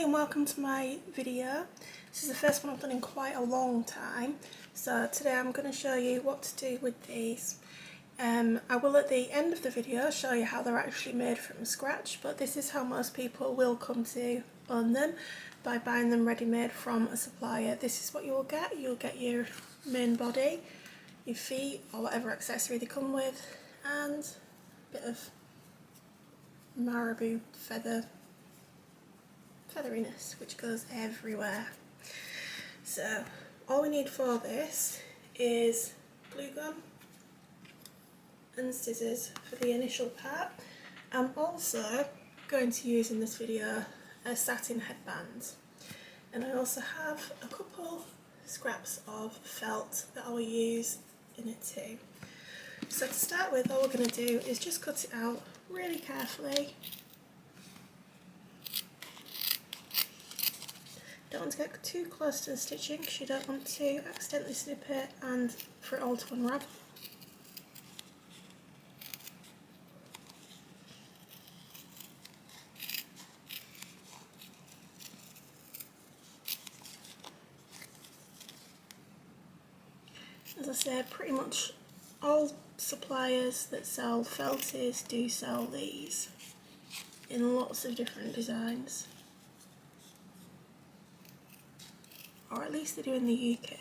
and welcome to my video. This is the first one I've done in quite a long time, so today I'm going to show you what to do with these. I will at the end of the video show you how they're actually made from scratch, but this is how most people will come to own them, by buying them ready-made from a supplier. This is what you will get. You'll get your main body, your feet or whatever accessory they come with, and a bit of marabou featheriness which goes everywhere. So all we need for this is glue gun and scissors for the initial part. I'm also going to use in this video a satin headband, and I also have a couple scraps of felt that I will use in it too. So to start with, all we're going to do is just cut it out really carefully. Don't want to get too close to the stitching because you don't want to accidentally snip it and for it all to unravel. As I said, pretty much all suppliers that sell felties do sell these in lots of different designs, or at least they do in the UK.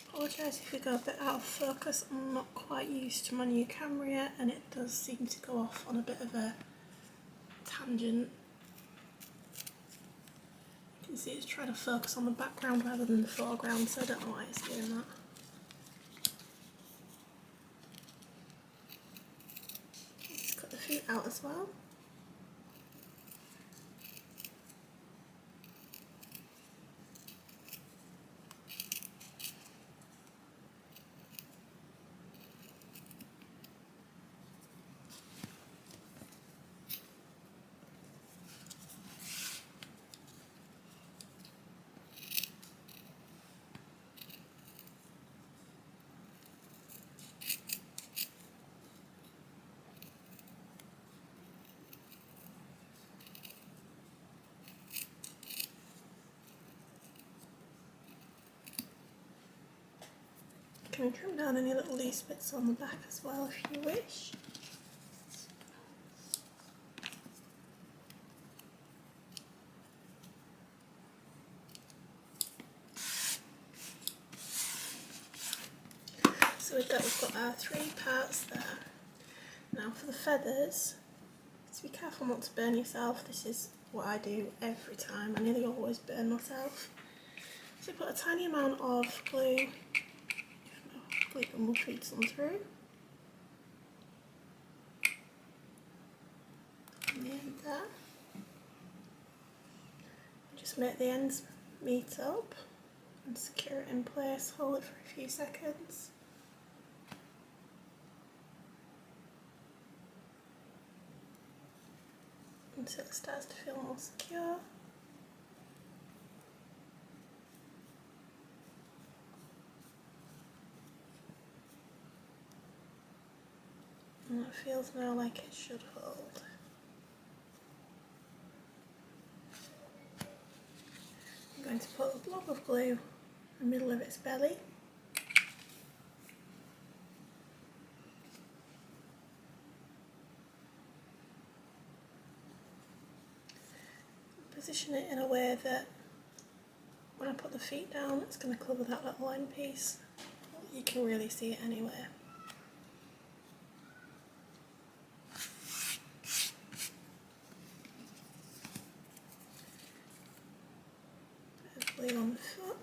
Apologise if we go a bit out of focus, I'm not quite used to my new camera yet and it does seem to go off on a bit of a tangent. You can see it's trying to focus on the background rather than the foreground, so I don't know why it's doing that. Let's cut the feet out as well. You can trim down any little loose bits on the back as well if you wish. So with that we've got our 3 parts there. Now for the feathers, just be careful not to burn yourself. This is what I do every time. I nearly always burn myself. So put a tiny amount of glue, and we'll feed some through. And the end there. Just make the ends meet up and secure it in place, hold it for a few seconds. Until it starts to feel more secure. And it feels now like it should hold. I'm going to put a blob of glue in the middle of its belly. Position it in a way that when I put the feet down, it's going to cover that little end piece. You can really see it anywhere. On the foot.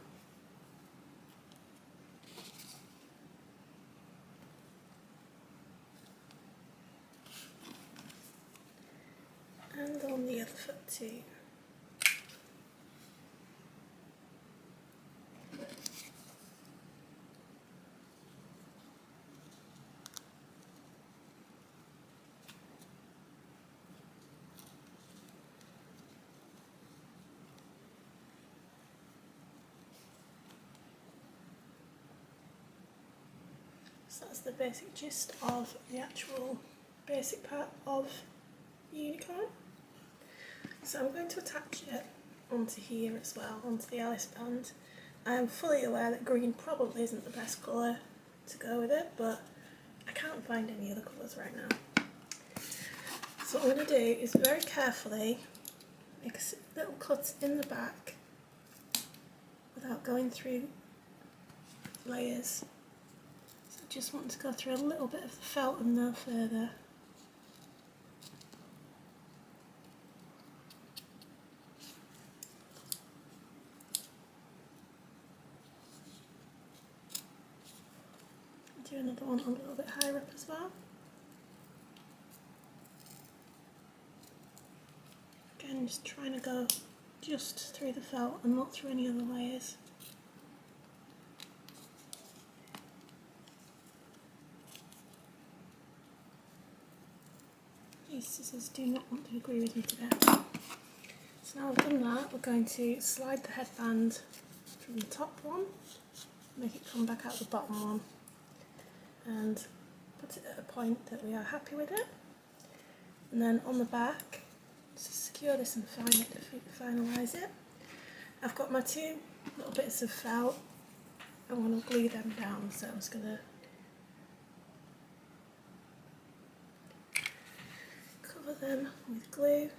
And on the other foot too. So that's the basic gist of the actual basic part of the unicorn. So I'm going to attach it onto here as well, onto the Alice band. I'm fully aware that green probably isn't the best colour to go with it, but I can't find any other colours right now. So what I'm going to do is very carefully make a little cut in the back without going through layers. So I just want to go through a little bit of the felt and no further. Do another one a little bit higher up as well. Again, just trying to go just through the felt and not through any other layers. These scissors do not want to agree with me today. So now I've done that, we're going to slide the headband from the top one, make it come back out the bottom one, and put it at a point that we are happy with it. And then on the back, to secure this and finalise it, I've got my two little bits of felt. I want to glue them down, so I'm just going to cover them with glue.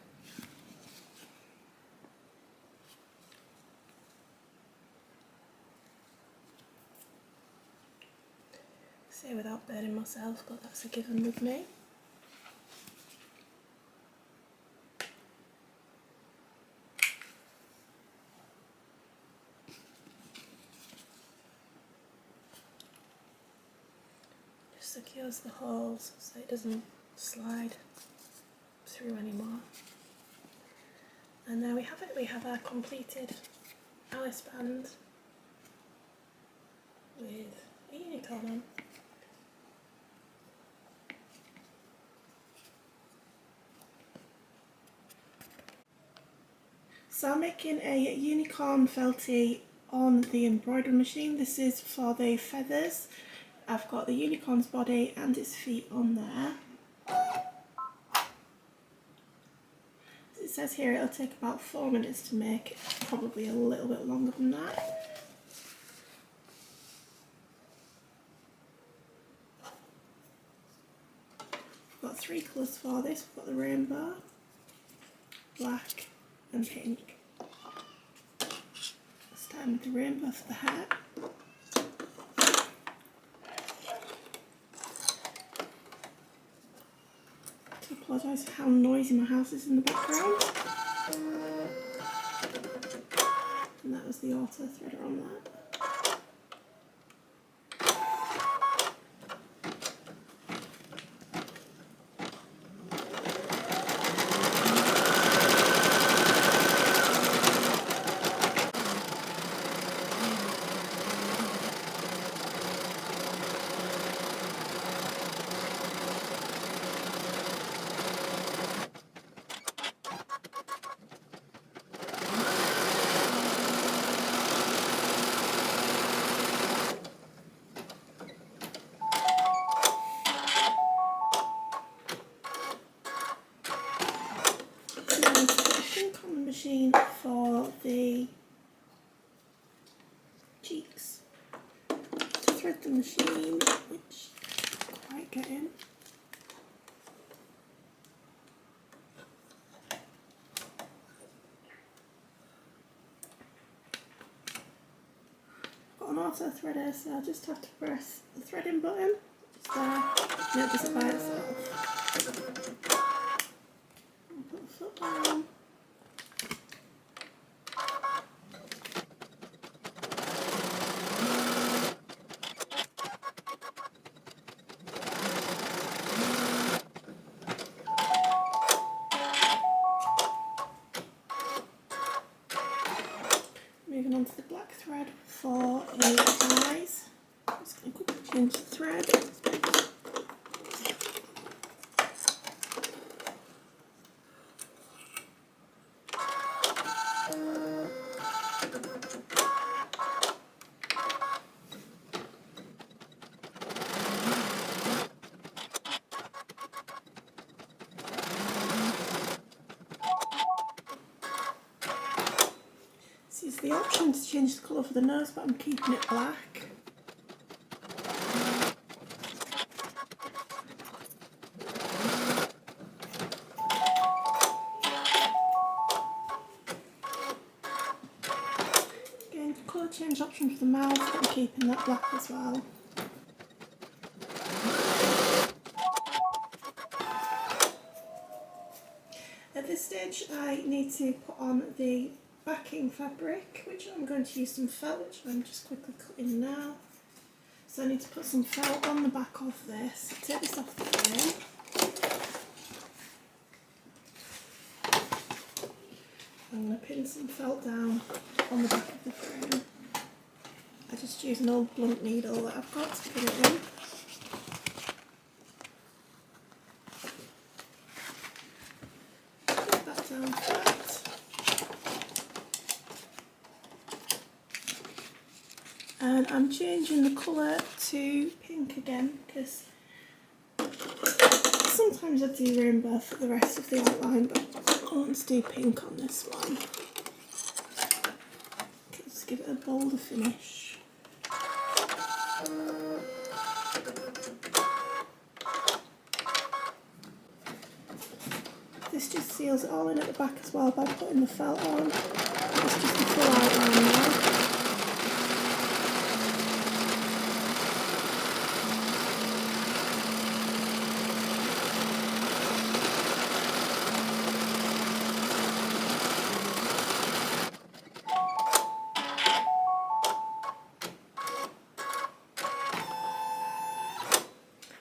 Say without burning myself, but that's a given with me. Just secures the holes so it doesn't slide through anymore. And there we have it, we have our completed Alice band with a unicorn on. So I'm making a unicorn feltie on the embroidery machine. This is for the feathers. I've got the unicorn's body and its feet on there. It says here it'll take about 4 minutes to make, probably a little bit longer than that. I've got 3 colours for this. We've got the rainbow, black and pink. Start with the rainbow for the hat. I apologise for how noisy my house is in the background. And that was the auto threader on that. Machine for the cheeks. To thread the machine, which I can't quite get in. Got an auto threader, so I'll just have to press the threading button. Just there, and it does it by itself. I'll put the foot down. Moving on to the black thread for the eyes. Just going to quickly change the thread. the option to change the colour for the nose, but I'm keeping it black. Again, colour change option for the mouth, but I'm keeping that black as well. At this stage I need to put on the backing fabric, which I'm going to use some felt, which I'm just quickly cutting now. So I need to put some felt on the back of this. Take this off the frame. I'm going to pin some felt down on the back of the frame. I just use an old blunt needle that I've got to put it in. Put that down flat. And I'm changing the colour to pink again because sometimes I do rainbow for the rest of the outline, but I want to do pink on this one. Let's give it a bolder finish. This just seals it all in at the back as well by putting the felt on. It's just a full outline now.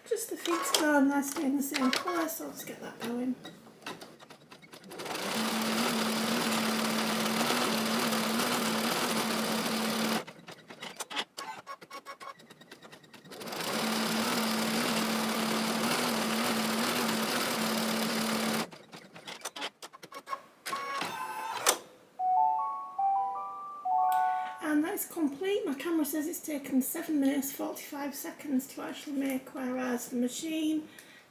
Just the feet to go, and they're staying the same colour, so let's get that going. And that is complete. My camera says it's taken 7 minutes 45 seconds to actually make, whereas the machine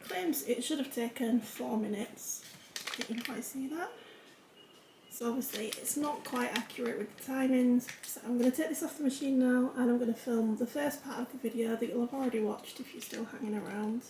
claims it should have taken 4 minutes. You can quite see that. So obviously it's not quite accurate with the timings. So I'm going to take this off the machine now, and I'm going to film the first part of the video that you'll have already watched if you're still hanging around.